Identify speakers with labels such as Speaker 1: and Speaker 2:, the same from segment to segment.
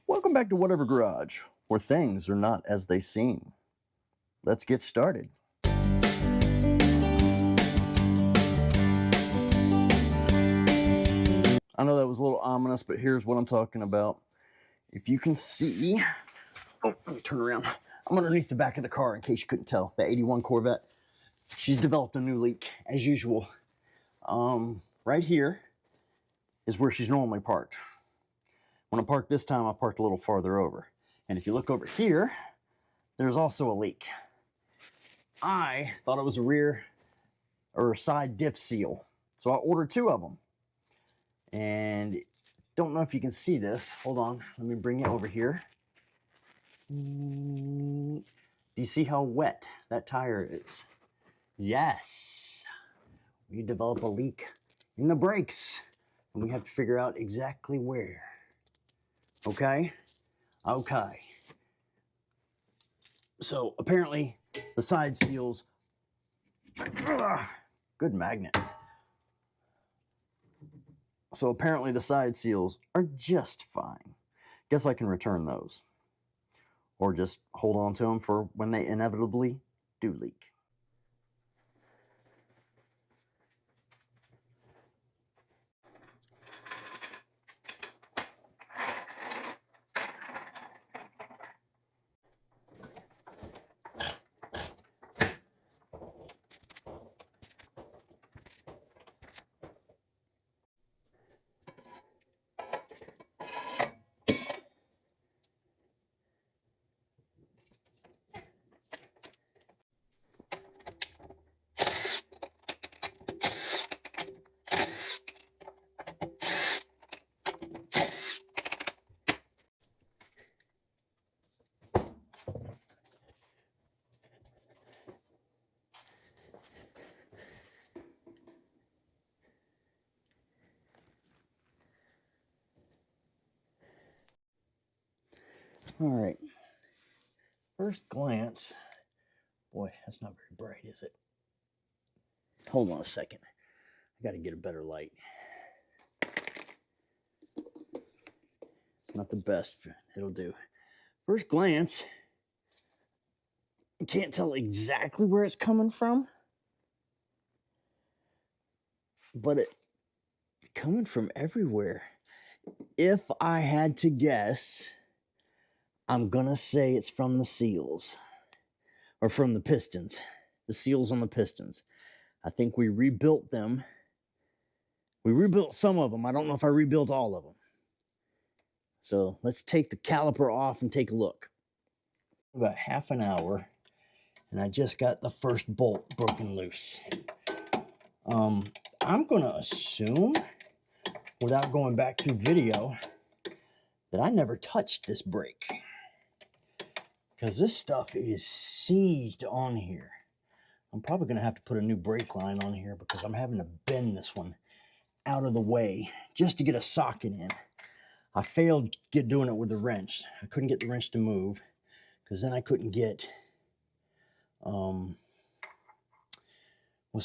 Speaker 1: Welcome back to Whatever Garage, where things are not as they seem. Let's get started. I know that was a little ominous, but here's what I'm talking about. If you can see, let me turn around. I'm underneath the back of the car in case you couldn't tell. The 81 Corvette. She's developed a new leak, as usual. Right here is where she's normally parked. When I parked this time, I parked a little farther over. And if you look over here, there's also a leak. I thought it was a rear or side diff seal. So I ordered 2 of them. And don't know if you can see this. Hold on, let me bring it over here. Do you see how wet that tire is? Yes. We develop a leak in the brakes. And we have to figure out exactly where. Okay? Okay. So apparently the side seals, good magnet. So apparently the side seals are just fine. Guess I can return those. Or just hold on to them for when they inevitably do leak. All right. First glance, boy, that's not very bright, is it? Hold on a second. I got to get a better light. It's not the best. It'll do. First glance, you can't tell exactly where it's coming from, but it's coming from everywhere. If I had to guess, I'm going to say it's from the seals or from the pistons, the seals on the pistons. I think we rebuilt them. We rebuilt some of them. I don't know if I rebuilt all of them. So let's take the caliper off and take a look. About half an hour, and I just got the first bolt broken loose. I'm going to assume, without going back through video, that I never touched this brake. Because this stuff is seized on here. I'm probably going to have to put a new brake line on here because I'm having to bend this one out of the way just to get a socket in. I failed doing it with the wrench. I couldn't get the wrench to move because then I couldn't get, what's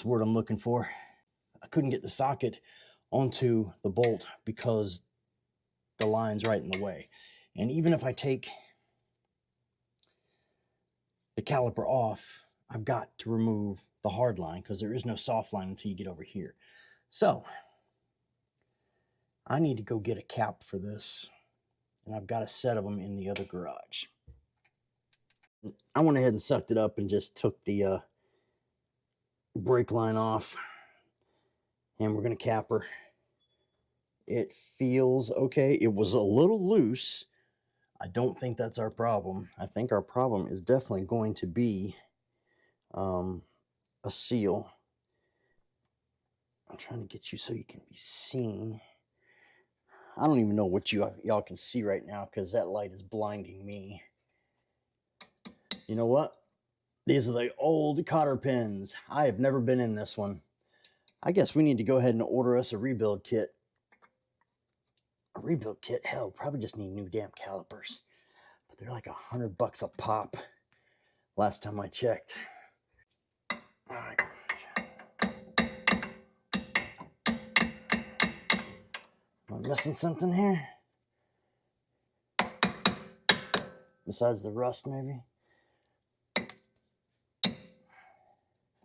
Speaker 1: the word I'm looking for? I couldn't get the socket onto the bolt because the line's right in the way. And even if I take the caliper off, I've got to remove the hard line because there is no soft line until you get over here. So I need to go get a cap for this, and I've got a set of them in the other garage. I went ahead and sucked it up and just took the brake line off, and we're going to cap her. It feels okay. It was a little loose. I don't think that's our problem. I think our problem is definitely going to be a seal. I'm trying to get you so you can be seen. I don't even know what y'all can see right now because that light is blinding me. You know what? These are the old cotter pins. I have never been in this one. I guess we need to go ahead and order us a rebuild kit. A rebuild kit? Hell, probably just need new damn calipers. But they're like $100 a pop last time I checked. All right. Am I missing something here? besides the rust, maybe.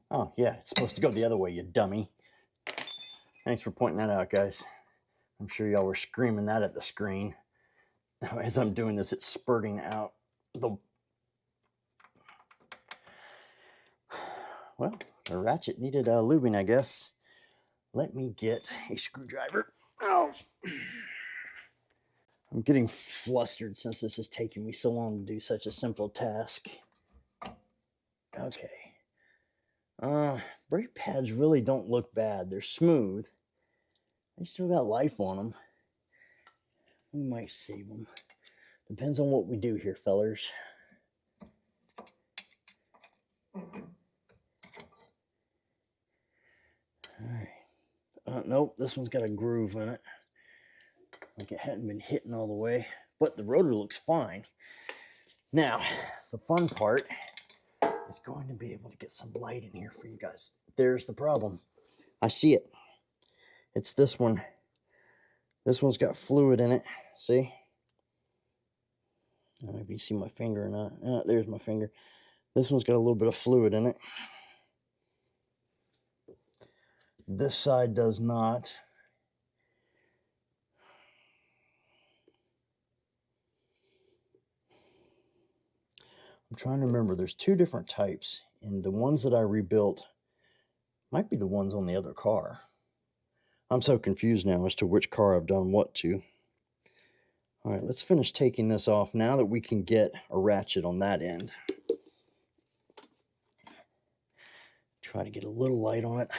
Speaker 1: Oh, yeah, it's supposed to go the other way, you dummy. Thanks for pointing that out, guys. I'm sure y'all were screaming that at the screen. As I'm doing this, it's spurting out the... Well, the ratchet needed lubing, I guess. Let me get a screwdriver. Oh! I'm getting flustered since this is taking me so long to do such a simple task. Okay. Brake pads really don't look bad. They're smooth. They still got life on them. We might save them. Depends on what we do here, fellers. Alright. Nope, this one's got a groove in it. Like it hadn't been hitting all the way. But the rotor looks fine. Now, the fun part is going to be able to get some light in here for you guys. There's the problem. I see it. It's this one. This one's got fluid in it. See? I don't know if you see my finger or not. There's my finger. This one's got a little bit of fluid in it. This side does not. I'm trying to remember. There's two different types, and the ones that I rebuilt might be the ones on the other car. I'm so confused now as to which car I've done what to. All right, let's finish taking this off now that we can get a ratchet on that end. Try to get a little light on it.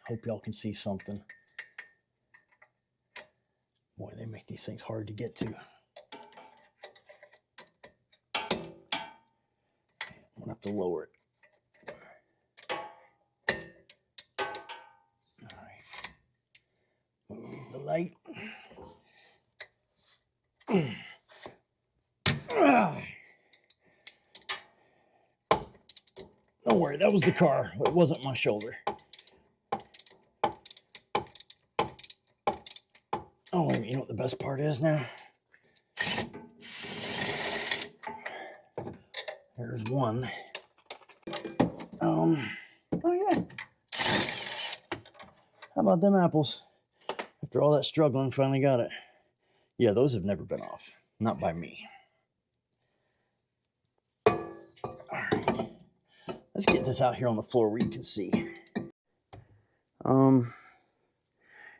Speaker 1: Hope y'all can see something. Boy, they make these things hard to get to. I'm gonna have to lower it. All right. Move the light. Don't worry, that was the car. It wasn't my shoulder. Oh, you know what the best part is now? There's one. Oh yeah. How about them apples? After all that struggling, finally got it. Yeah, those have never been off. Not by me. All right. Let's get this out here on the floor where you can see.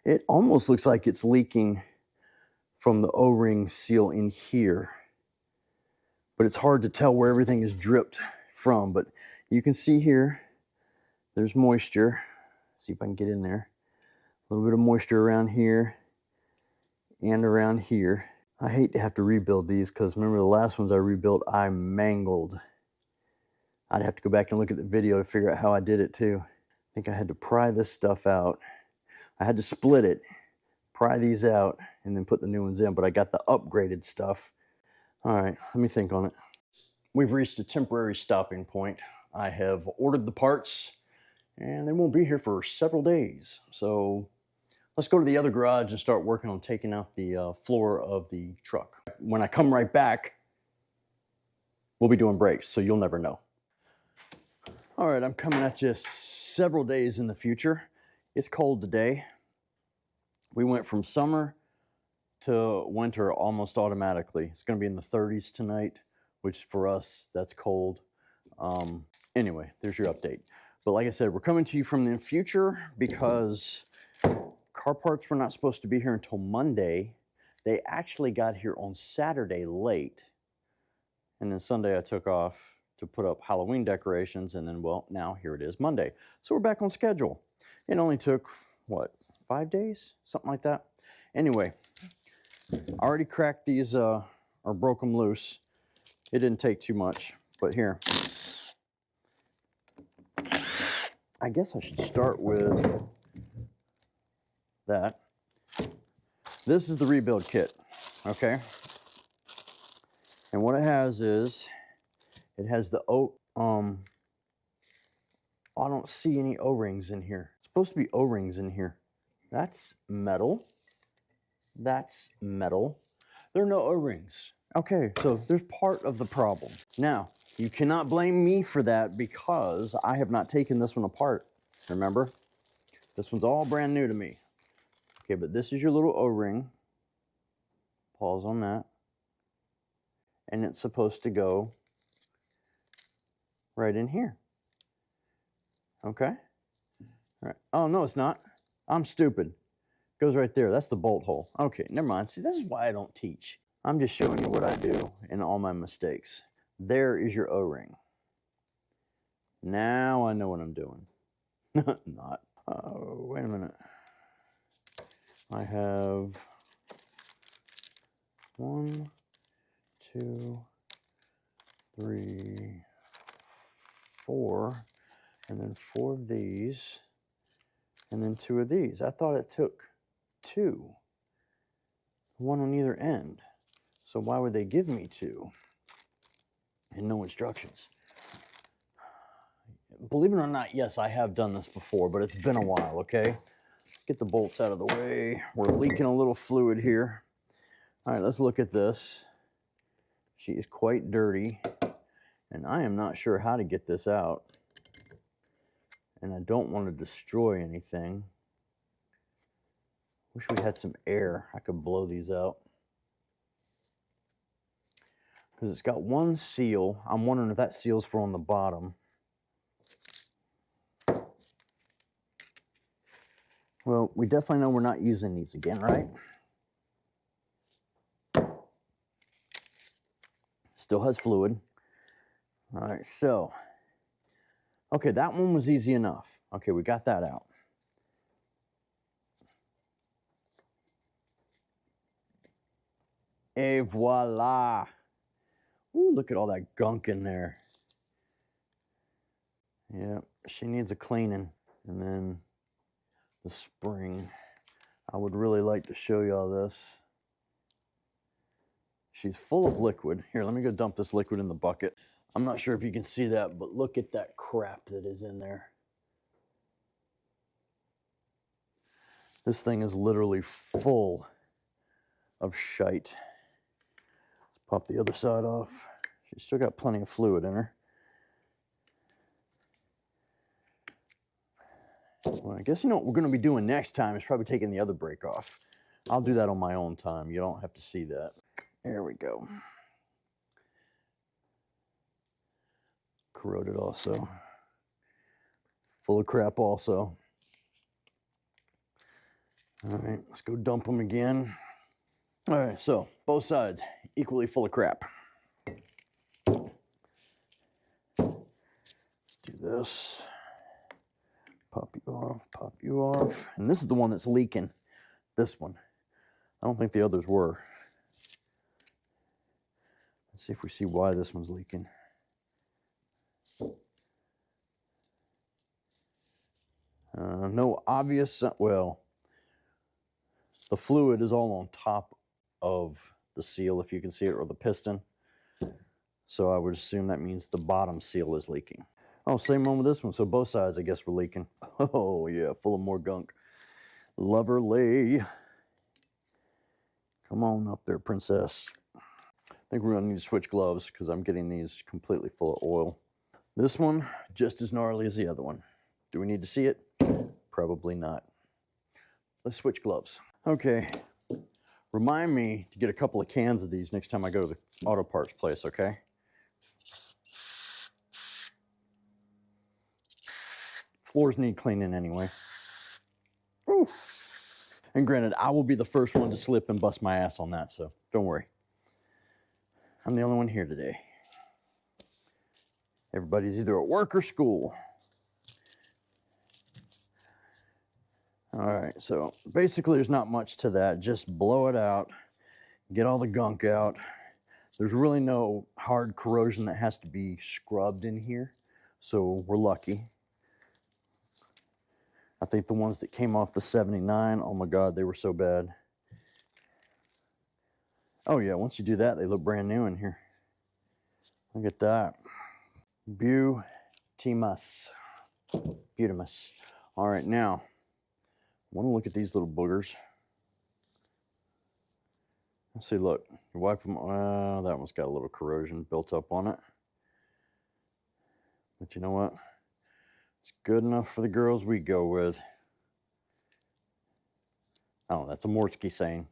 Speaker 1: It almost looks like it's leaking from the O-ring seal in here. But it's hard to tell where everything is dripped from. But you can see here, there's moisture. See if I can get in there. A little bit of moisture around here and around here. I hate to have to rebuild these because remember the last ones I rebuilt, I mangled. I'd have to go back and look at the video to figure out how I did it too. I think I had to pry this stuff out. I had to split it, pry these out, and then put the new ones in, but I got the upgraded stuff. All right, let me think on it. We've reached a temporary stopping point. I have ordered the parts, and they won't be here for several days. So let's go to the other garage and start working on taking out the floor of the truck. When I come right back, we'll be doing brakes, so you'll never know. All right, I'm coming at you several days in the future. It's cold today. We went from summer to winter almost automatically. It's going to be in the 30s tonight, which for us, that's cold. Anyway, there's your update. But like I said, we're coming to you from the future because car parts were not supposed to be here until Monday. They actually got here on Saturday late. And then Sunday I took off to put up Halloween decorations. And then, well, now here it is Monday. So we're back on schedule. It only took, what, 5 days? Something like that. Anyway, I already cracked these or broke them loose. It didn't take too much, but here. I guess I should start with that. This is the rebuild kit, okay? And what it has is, it has the I don't see any O-rings in here. It's supposed to be O-rings in here. That's metal. That's metal. There are no O-rings. Okay, so there's part of the problem. Now, you cannot blame me for that because I have not taken this one apart. Remember? This one's all brand new to me. Okay, but this is your little O-ring. Pause on that. And it's supposed to go right in here. Okay? All right. Oh, no, it's not. I'm stupid. It goes right there. That's the bolt hole. Okay, never mind. See, this is why I don't teach. I'm just showing you what I do and all my mistakes. There is your O-ring. Now I know what I'm doing. Not. Oh, wait a minute. I have 1, 2, 3, 4, and then 4 of these, and then 2 of these. I thought it took 2, 1 on either end. So why would they give me 2 and no instructions? Believe it or not, yes, I have done this before, but it's been a while, okay? Get the bolts out of the way. We're leaking a little fluid here. All right, let's look at this. She is quite dirty, and I am not sure how to get this out. And I don't want to destroy anything. Wish we had some air. I could blow these out. Because it's got one seal. I'm wondering if that seal's for on the bottom. Well, we definitely know we're not using these again, right? Still has fluid. All right, so. Okay, that one was easy enough. Okay, we got that out. Et voila. Ooh, look at all that gunk in there. Yeah, she needs a cleaning. And then the spring. I would really like to show y'all this. She's full of liquid. Here, let me go dump this liquid in the bucket. I'm not sure if you can see that, but look at that crap that is in there. This thing is literally full of shite. Let's pop the other side off. She's still got plenty of fluid in her. Well, I guess you know what we're going to be doing next time is probably taking the other brake off. I'll do that on my own time. You don't have to see that. There we go. Corroded also. Full of crap also. All right, let's go dump them again. All right, so both sides equally full of crap. Let's do this. Pop you off, pop you off. And this is the one that's leaking. This one. I don't think the others were. Let's see if we see why this one's leaking. No obvious, well, the fluid is all on top of the seal, if you can see it, or the piston. So I would assume that means the bottom seal is leaking. Oh, same one with this one. So both sides, I guess, were leaking. Oh, yeah, full of more gunk. Lovely. Come on up there, princess. I think we're going to need to switch gloves because I'm getting these completely full of oil. This one, just as gnarly as the other one. Do we need to see it? Probably not. Let's switch gloves. Okay. Remind me to get a couple of cans of these next time I go to the auto parts place, okay? Floors need cleaning anyway. Ooh. And granted, I will be the first one to slip and bust my ass on that, so don't worry. I'm the only one here today. Everybody's either at work or school. All right, so basically there's not much to that. Just blow it out, get all the gunk out. There's really no hard corrosion that has to be scrubbed in here, so we're lucky. I think the ones that came off the 79, oh my God, they were so bad. Oh yeah, once you do that, they look brand new in here. Look at that. Beautimus. Beautimus. All right, now, I want to look at these little boogers. Let's see, look, you wipe them. That one's got a little corrosion built up on it. But you know what? It's good enough for the girls we go with. Oh, that's a Mortsky saying.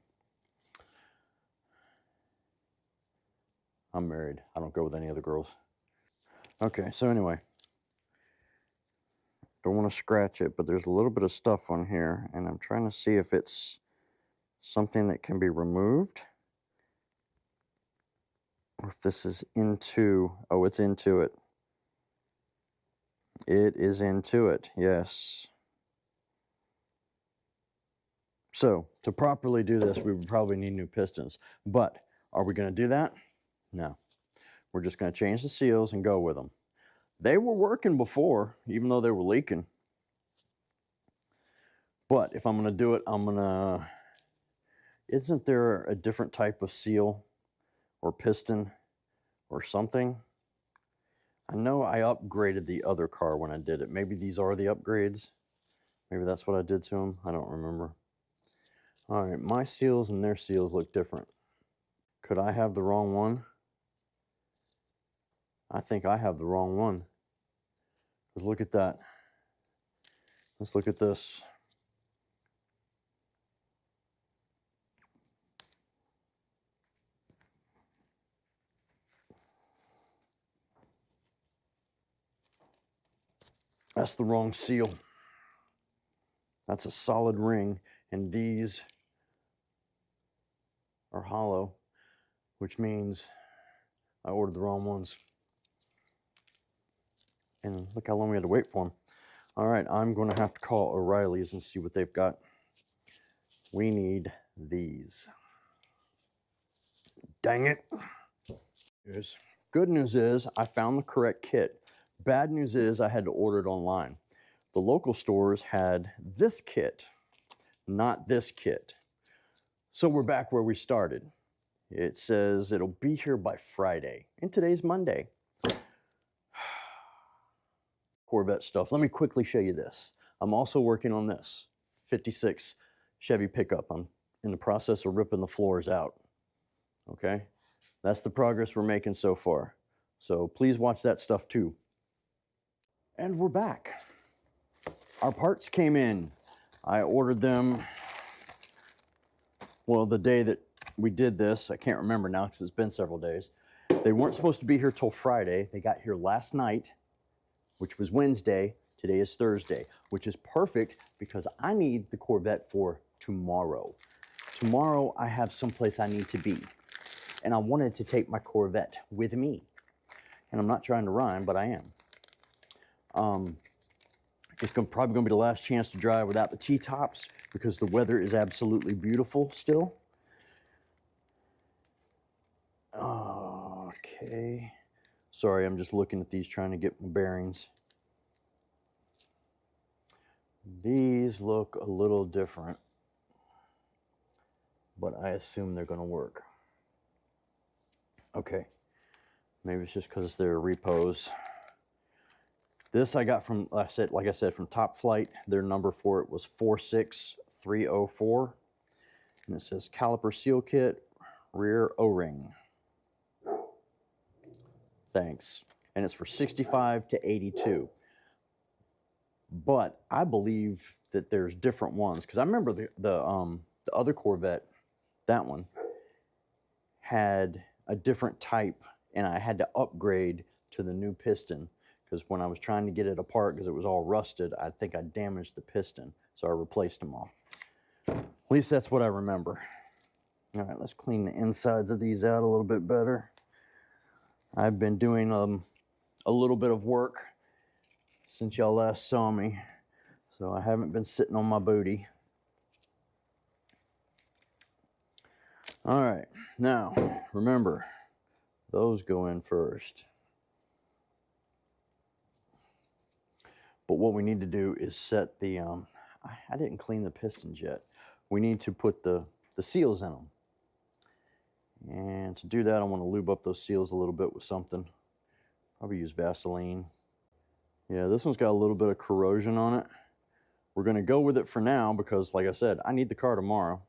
Speaker 1: I'm married. I don't go with any other girls. Okay, so anyway. Don't want to scratch it, but there's a little bit of stuff on here, and I'm trying to see if it's something that can be removed. Or if this is into, oh, it's into it. It is into it, yes. So, to properly do this, we would probably need new pistons. But, are we going to do that? No. We're just going to change the seals and go with them. They were working before, even though they were leaking. But, if I'm going to do it, I'm going to... Isn't there a different type of seal or piston or something? I know I upgraded the other car when I did it. Maybe these are the upgrades. Maybe that's what I did to them. I don't remember. All right, my seals and their seals look different. Could I have the wrong one? I think I have the wrong one. Because look at that. Let's look at this. That's the wrong seal. That's a solid ring, and these are hollow, which means I ordered the wrong ones. And look how long we had to wait for them. All right, I'm going to have to call O'Reilly's and see what they've got. We need these. Dang it. Good news is I found the correct kit. Bad news is I had to order it online. The local stores had this kit, not this kit. So we're back where we started. It says it'll be here by Friday, and today's Monday. Corvette stuff. Let me quickly show you this. I'm also working on this 56 Chevy pickup. I'm in the process of ripping the floors out. Okay, that's the progress we're making so far. So please watch that stuff too. And we're back. Our parts came in. I ordered them, well, the day that we did this. I can't remember now because it's been several days. They weren't supposed to be here till Friday. They got here last night, which was Wednesday. Today is Thursday, which is perfect because I need the Corvette for tomorrow. Tomorrow I have someplace I need to be, and I wanted to take my Corvette with me. And I'm not trying to rhyme, but I am. It's probably going to be the last chance to drive without the T-tops because the weather is absolutely beautiful still. Okay. Sorry, I'm just looking at these, trying to get my bearings. These look a little different, but I assume they're going to work. Okay. Maybe it's just because they're repos. This I got from, like I said, from Top Flight. Their number for it was 46304. And it says caliper seal kit, rear O-ring. Thanks. And it's for 65 to 82. But I believe that there's different ones. Because I remember the other Corvette, that one, had a different type. And I had to upgrade to the new piston. Because when I was trying to get it apart, because it was all rusted, I think I damaged the piston. So I replaced them all. At least that's what I remember. All right, let's clean the insides of these out a little bit better. I've been doing a little bit of work since y'all last saw me. So I haven't been sitting on my booty. All right, now, remember, those go in first. But what we need to do is set the, I didn't clean the pistons yet. We need to put the seals in them. And to do that, I want to lube up those seals a little bit with something. Probably use Vaseline. Yeah, this one's got a little bit of corrosion on it. We're going to go with it for now because, like I said, I need the car tomorrow.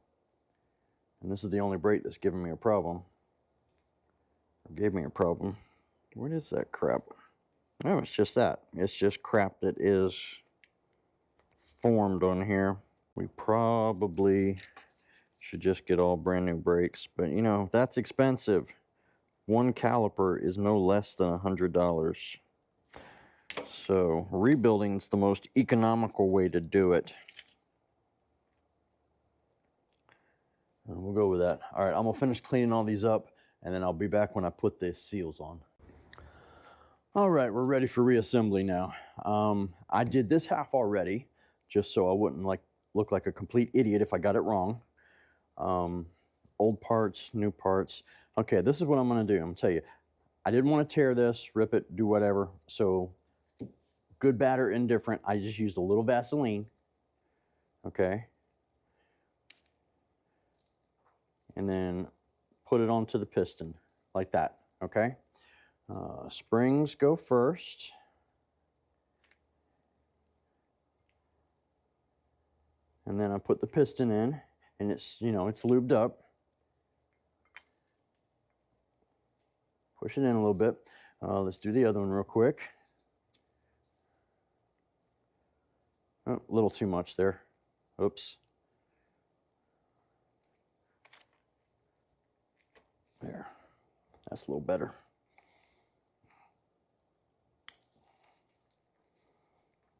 Speaker 1: And this is the only brake that's giving me a problem. Or gave me a problem. What is that crap? Oh, it's just that. It's just crap that is formed on here. We probably should just get all brand new brakes, but you know, that's expensive. One caliper is no less than $100. So rebuilding is the most economical way to do it. And we'll go with that. All right, I'm gonna finish cleaning all these up, and then I'll be back when I put the seals on. All right, we're ready for reassembly now. I did this half already, just so I wouldn't look like a complete idiot if I got it wrong. Old parts, new parts. Okay, this is what I'm gonna do. I'm gonna tell you, I didn't want to tear this, rip it, do whatever. So good, bad, or indifferent, I just used a little Vaseline. Okay. And then put it onto the piston like that. Okay. Springs go first. And then I put the piston in, and it's, you know, it's lubed up. Push it in a little bit. Let's do the other one real quick. Oh, a little too much there. Oops. There. That's a little better.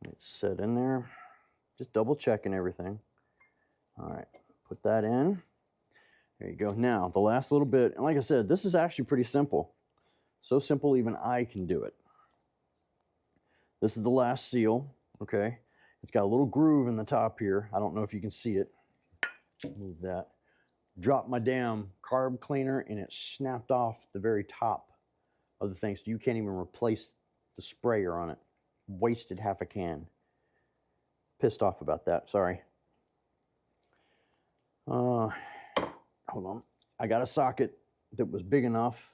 Speaker 1: It's set in there. Just double checking everything. All right, put that in. There you go. Now, the last little bit, and like I said, this is actually pretty simple. So simple, even I can do it. This is the last seal, okay? It's got a little groove in the top here. I don't know if you can see it. Move that. Dropped my damn carb cleaner, and it snapped off the very top of the thing, so you can't even replace the sprayer on it. Wasted half a can. Pissed off about that, sorry. Hold on. I got a socket that was big enough.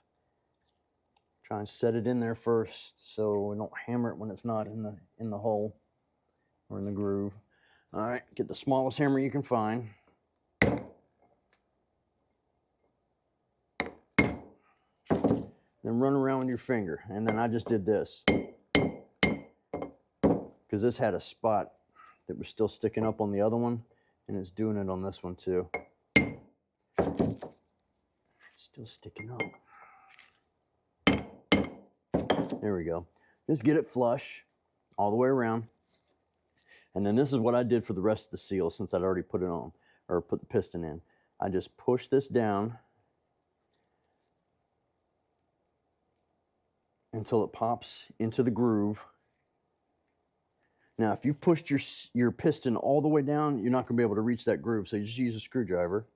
Speaker 1: Try and set it in there first so we don't hammer it when it's not in the hole or in the groove. All right, get the smallest hammer you can find. Then run around with your finger. And then I just did this, because this had a spot that was still sticking up on the other one, and it's doing it on this one too. It's still sticking up. There we go. Just get it flush all the way around. And then this is what I did for the rest of the seal, since I'd already put it on, or put the piston in. I just push this down until it pops into the groove. Now, if you pushed your piston all the way down, you're not going to be able to reach that groove. So you just use a screwdriver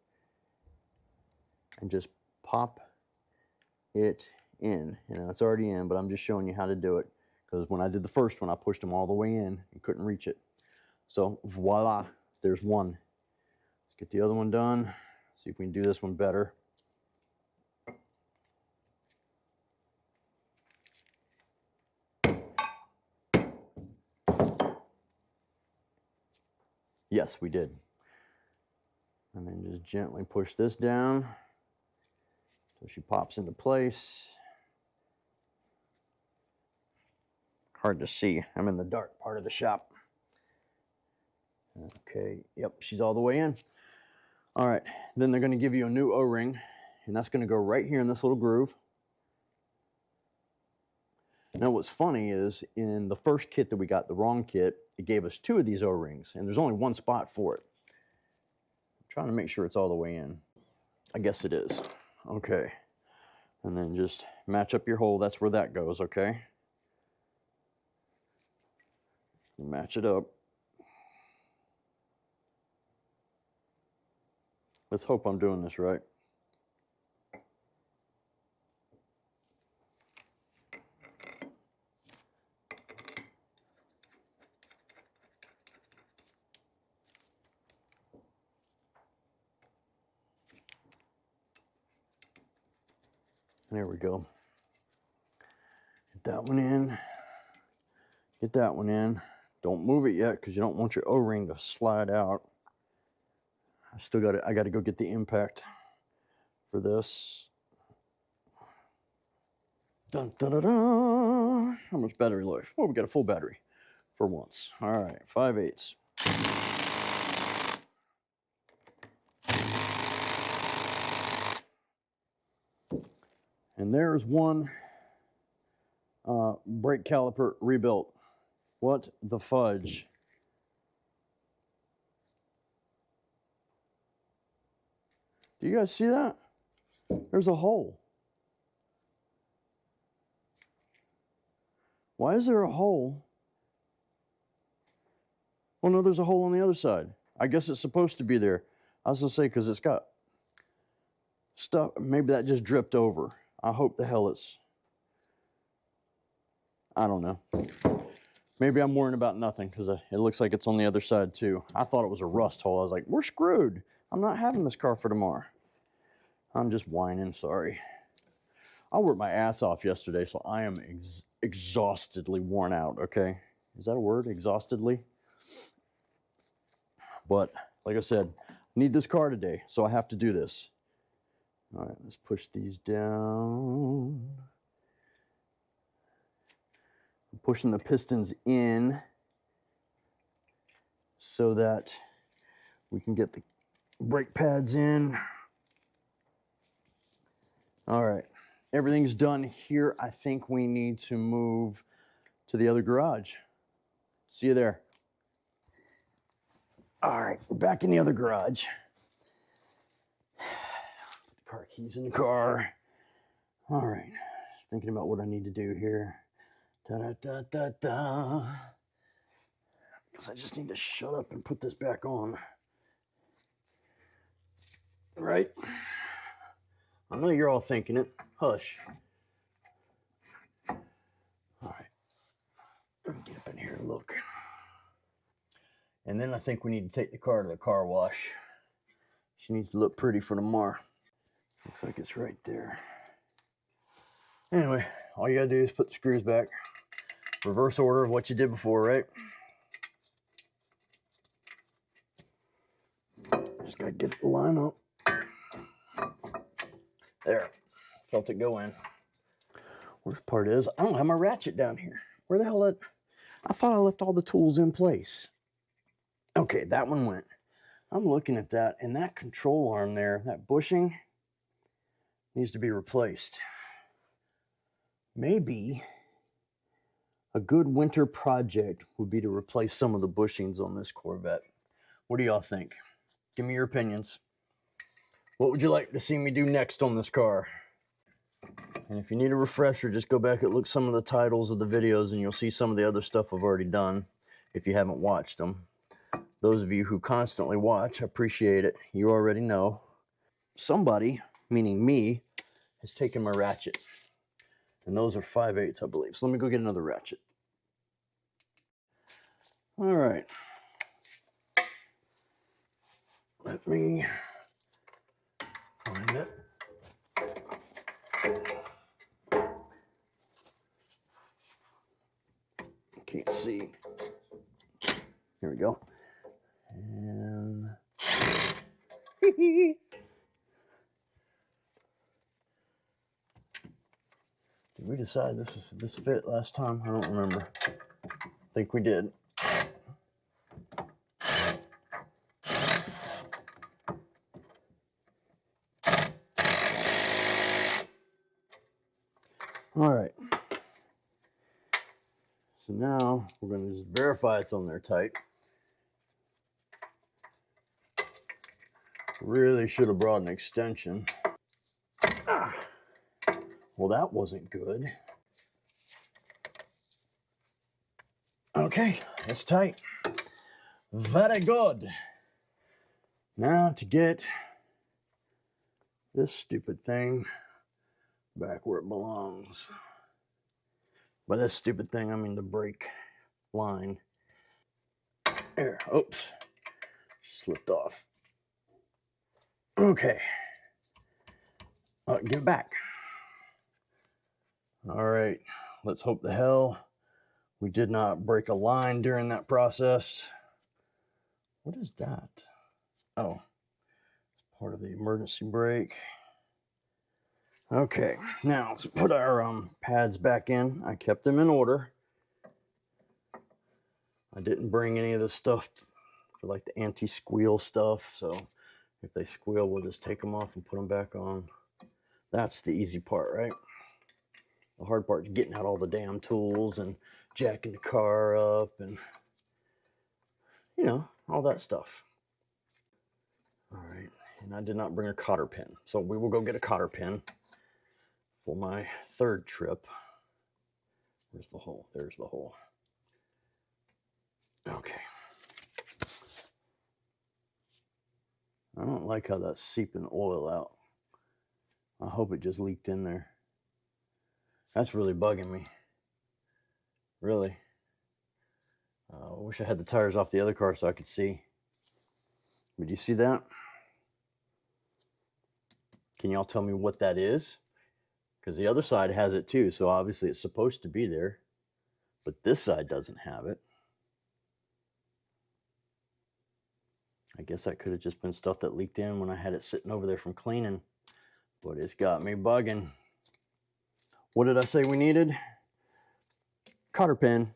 Speaker 1: and just pop it in. You know, it's already in, but I'm just showing you how to do it, because when I did the first one, I pushed them all the way in and couldn't reach it. So voila, there's one. Let's get the other one done. See if we can do this one better. Yes, we did. And then just gently push this down so she pops into place. Hard to see. I'm in the dark part of the shop. Okay, yep, she's all the way in. All right, then they're going to give you a new O-ring, and that's going to go right here in this little groove. Now, what's funny is in the first kit that we got, the wrong kit, it gave us 2 of these O-rings, and there's only 1 spot for it. I'm trying to make sure it's all the way in. I guess it is. Okay. And then just match up your hole. That's where that goes, okay? Match it up. Let's hope I'm doing this right. There we go. Get that one in. Get that one in. Don't move it yet, because you don't want your O-ring to slide out. I got to go get the impact. for this. Dun, dun, dun, dun. How much battery life? Oh, we got a full battery for once. All right, 5/8. And there's one brake caliper rebuilt. What the fudge? Do you guys see that? There's a hole. Why is there a hole? Oh no, there's a hole on the other side. I guess it's supposed to be there. I was gonna say, because it's got stuff, maybe that just dripped over. I hope the hell it's, I don't know. Maybe I'm worrying about nothing because it looks like it's on the other side too. I thought it was a rust hole. I was like, we're screwed. I'm not having this car for tomorrow. I'm just whining, sorry. I worked my ass off yesterday, so I am exhaustedly worn out, okay? Is that a word, exhaustedly? But like I said, I need this car today, so I have to do this. All right, let's push these down. I'm pushing the pistons in so that we can get the brake pads in. All right, everything's done here. I think we need to move to the other garage. See you there. All right, we're back in the other garage. Put the car keys in the car. All right, just thinking about what I need to do here. Da-da-da-da-da. Because I just need to shut up and put this back on. Right? I know you're all thinking it. Hush. All right. Let me get up in here and look. And then I think we need to take the car to the car wash. She needs to look pretty for tomorrow. Looks like it's right there. Anyway, all you gotta do is put the screws back. Reverse order of what you did before, right? Just gotta get the line up. There, felt it go in. Worst part is, I don't have my ratchet down here. Where the hell did, I thought I left all the tools in place. Okay, that one went. I'm looking at that, and that control arm there, that bushing, needs to be replaced. Maybe a good winter project would be to replace some of the bushings on this Corvette. What do y'all think? Give me your opinions. What would you like to see me do next on this car? And if you need a refresher, just go back and look some of the titles of the videos and you'll see some of the other stuff I've already done if you haven't watched them. Those of you who constantly watch, I appreciate it. You already know. Somebody, meaning me, has taken my ratchet. And those are 5/8, I believe. So let me go get another ratchet. All right. Let me find it. Can't see. Here we go. And did we decide this fit last time? I don't remember. I think we did. All right. So now we're going to just verify it's on there tight. Really should have brought an extension. Well, that wasn't good. Okay, it's tight. Very good. Now to get this stupid thing back where it belongs. By this stupid thing, I mean the brake line. There, oops, slipped off. Okay, get it back. All right, let's hope the hell we did not break a line during that process. What is that? Oh, it's part of the emergency brake. Okay, now let's put our pads back in. I kept them in order. I didn't bring any of the stuff for like the anti-squeal stuff, so if they squeal, we'll just take them off and put them back on. That's the easy part, right? The hard part is getting out all the damn tools and jacking the car up and, you know, all that stuff. All right, and I did not bring a cotter pin, so we will go get a cotter pin for my third trip. Where's the hole? There's the hole. Okay. I don't like how that's seeping oil out. I hope it just leaked in there. That's really bugging me. Really. I wish I had the tires off the other car so I could see. But you see that? Can y'all tell me what that is? Because the other side has it too, so obviously it's supposed to be there. But this side doesn't have it. I guess that could have just been stuff that leaked in when I had it sitting over there from cleaning. But it's got me bugging. What did I say we needed? Cotter pin.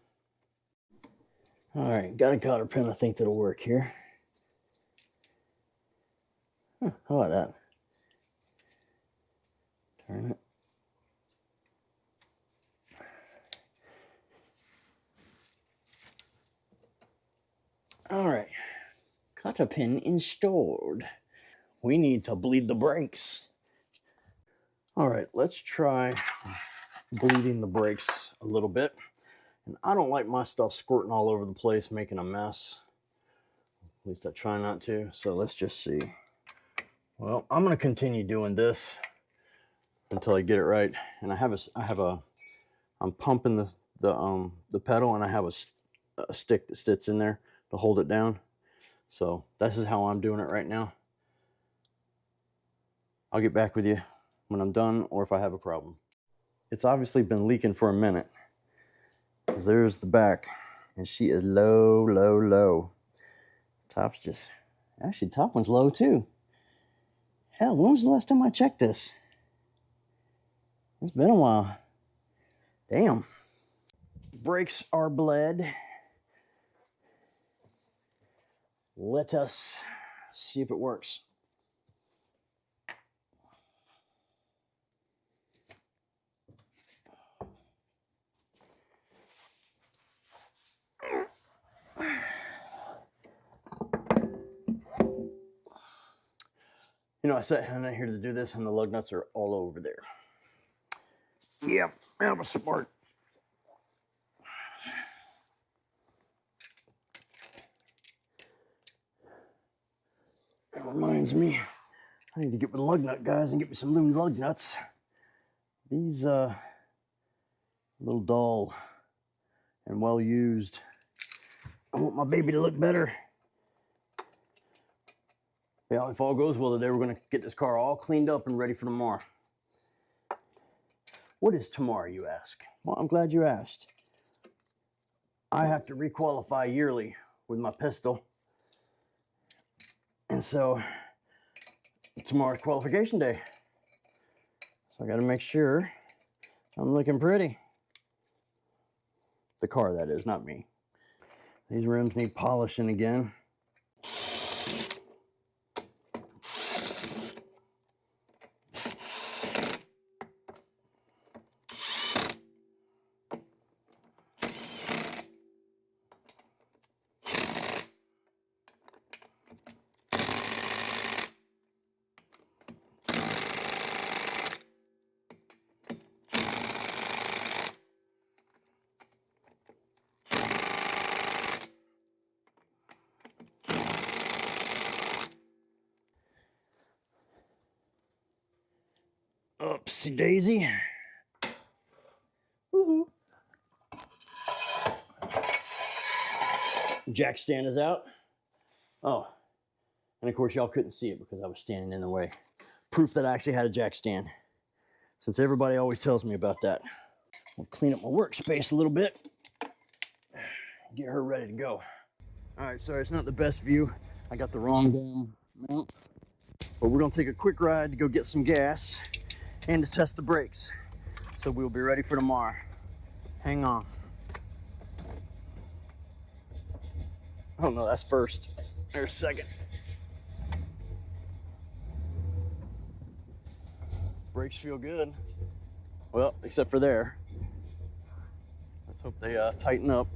Speaker 1: All right, got a cotter pin. I think that'll work here. Huh, how about that? Turn it. All right, cotter pin installed. We need to bleed the brakes. All right, let's try bleeding the brakes a little bit. And I don't like my stuff squirting all over the place, making a mess. At least I try not to. So let's just see. Well, I'm going to continue doing this until I get it right. And I'm pumping the pedal, and I have a stick that sits in there to hold it down. So this is how I'm doing it right now. I'll get back with you when I'm done or if I have a problem. It's obviously been leaking for a minute. Because there's the back, and she is low, low, low. Top's just, actually top one's low too. Hell, when was the last time I checked this? It's been a while. Damn. Brakes are bled. Let us see if it works. You know, I sat down here to do this, and the lug nuts are all over there. Yep, that was smart. That reminds me, I need to get with the lug nut guys and get me some new lug nuts. These a little dull and well used. I want my baby to look better. Yeah, if all goes well today, we're going to get this car all cleaned up and ready for tomorrow. What is tomorrow, you ask? Well, I'm glad you asked. I have to requalify yearly with my pistol. And so tomorrow's qualification day. So I got to make sure I'm looking pretty. The car, that is, not me. These rims need polishing again. Oopsie daisy. Woohoo. Jack stand is out. Oh, and of course y'all couldn't see it because I was standing in the way. Proof that I actually had a jack stand, since everybody always tells me about that. I'll clean up my workspace a little bit, get her ready to go. All right, sorry, it's not the best view. I got the wrong damn mount, but we're gonna take a quick ride to go get some gas, and to test the brakes. So we'll be ready for tomorrow. Hang on. Oh no, that's first. There's second. Brakes feel good. Well, except for there. Let's hope they tighten up.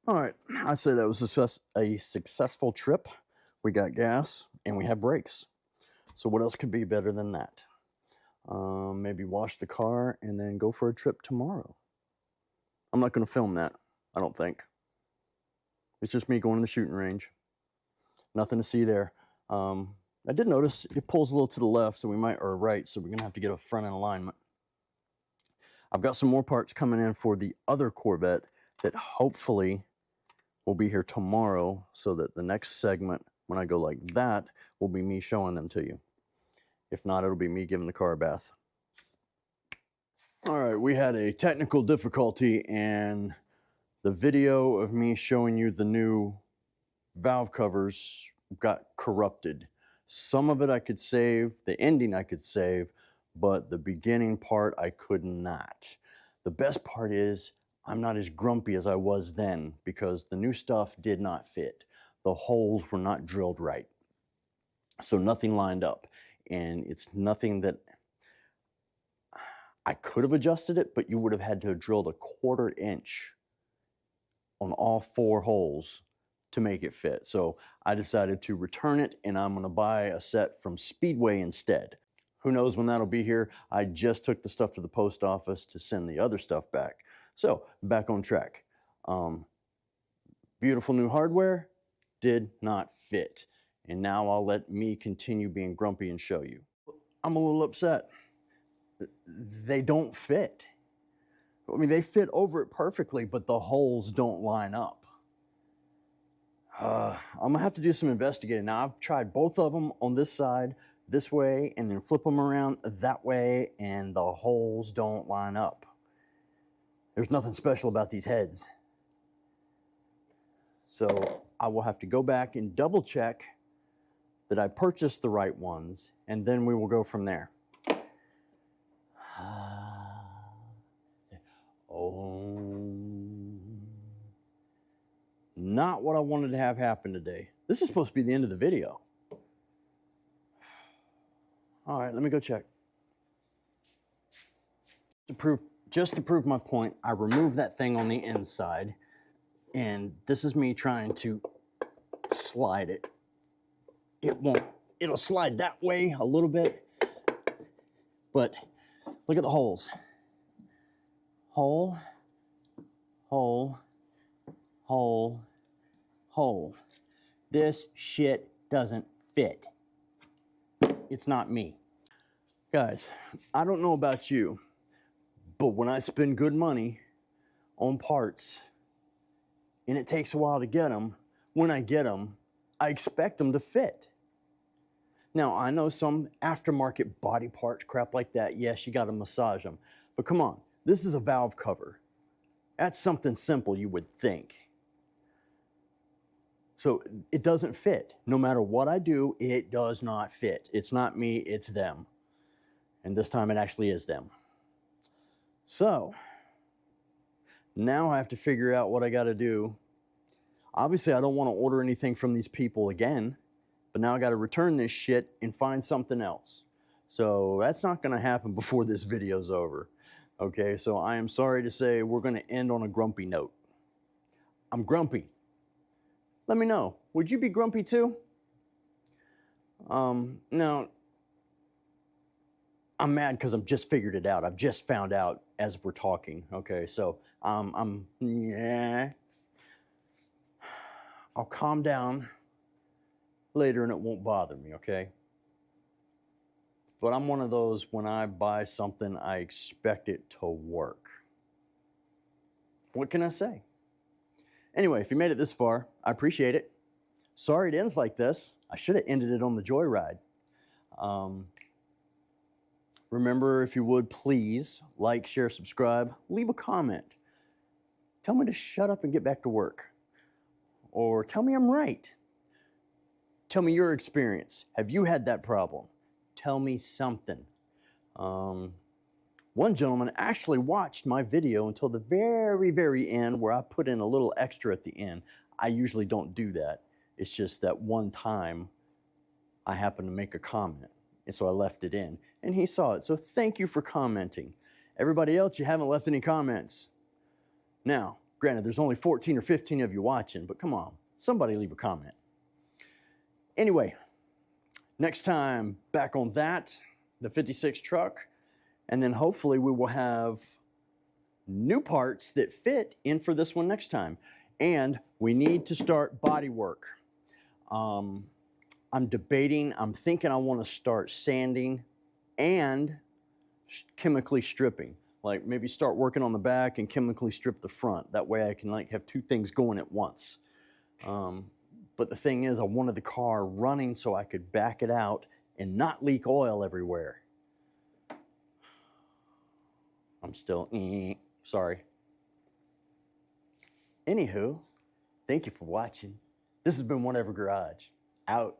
Speaker 1: All right, I say that was a successful trip. We got gas and we have brakes. So what else could be better than that? Maybe wash the car and then go for a trip tomorrow. I'm not going to film that, I don't think. It's just me going to the shooting range. Nothing to see there. I did notice it pulls a little to the left, so we might, or right, so we're going to have to get a front end alignment. I've got some more parts coming in for the other Corvette that hopefully will be here tomorrow, so that the next segment, when I go like that, will be me showing them to you. If not, it'll be me giving the car a bath. All right, we had a technical difficulty, and the video of me showing you the new valve covers got corrupted. Some of it I could save, the ending I could save, but the beginning part I could not. The best part is I'm not as grumpy as I was then, because the new stuff did not fit. The holes were not drilled right. So nothing lined up, and it's nothing that I could have adjusted it, but you would have had to have drilled a 1/4 inch on all 4 holes to make it fit. So I decided to return it, and I'm gonna buy a set from Speedway instead. Who knows when that'll be here? I just took the stuff to the post office to send the other stuff back. So back on track. Beautiful new hardware, did not fit. And now I'll let me continue being grumpy and show you. I'm a little upset. They don't fit. I mean, they fit over it perfectly, but the holes don't line up. I'm gonna have to do some investigating. Now, I've tried both of them on this side, this way, and then flip them around that way, and the holes don't line up. There's nothing special about these heads. So I will have to go back and double check that I purchased the right ones, and then we will go from there. Not what I wanted to have happen today. This is supposed to be the end of the video. All right, let me go check. Just to prove my point, I removed that thing on the inside, and this is me trying to slide it. It won't. It'll slide that way a little bit, but look at the holes. Hole, hole, hole, hole. This shit doesn't fit. It's not me. Guys, I don't know about you, but when I spend good money on parts, and it takes a while to get them, when I get them, I expect them to fit. Now, I know some aftermarket body parts, crap like that, yes, you gotta massage them. But come on, this is a valve cover. That's something simple, you would think. So it doesn't fit. No matter what I do, it does not fit. It's not me, it's them. And this time it actually is them. So now I have to figure out what I gotta do. Obviously, I don't want to order anything from these people again, but now I got to return this shit and find something else. So that's not going to happen before this video's over. Okay, so I am sorry to say we're going to end on a grumpy note. I'm grumpy. Let me know. Would you be grumpy too? Now, I'm mad because I've just figured it out. I've just found out as we're talking. Okay, so yeah. I'll calm down later and it won't bother me, okay? But I'm one of those, when I buy something, I expect it to work. What can I say? Anyway, if you made it this far, I appreciate it. Sorry it ends like this. I should have ended it on the joyride. Remember, if you would, please like, share, subscribe, leave a comment. Tell me to shut up and get back to work. Or tell me I'm right. Tell me your experience. Have you had that problem? Tell me something. One gentleman actually watched my video until the very, very end, where I put in a little extra at the end. I usually don't do that. It's just that one time I happened to make a comment, and so I left it in, and he saw it. So thank you for commenting. Everybody else, you haven't left any comments. Now, Granted, there's only 14 or 15 of you watching, but come on, somebody leave a comment. Anyway, next time back on that, the 56 truck, and then hopefully we will have new parts that fit in for this one next time. And we need to start body work. I'm debating, I'm thinking I want to start sanding and chemically stripping. Like maybe start working on the back and chemically strip the front. That way I can like have two things going at once. But the thing is, I wanted the car running so I could back it out and not leak oil everywhere. I'm still, sorry. Anywho, thank you for watching. This has been Whatever Garage. Out.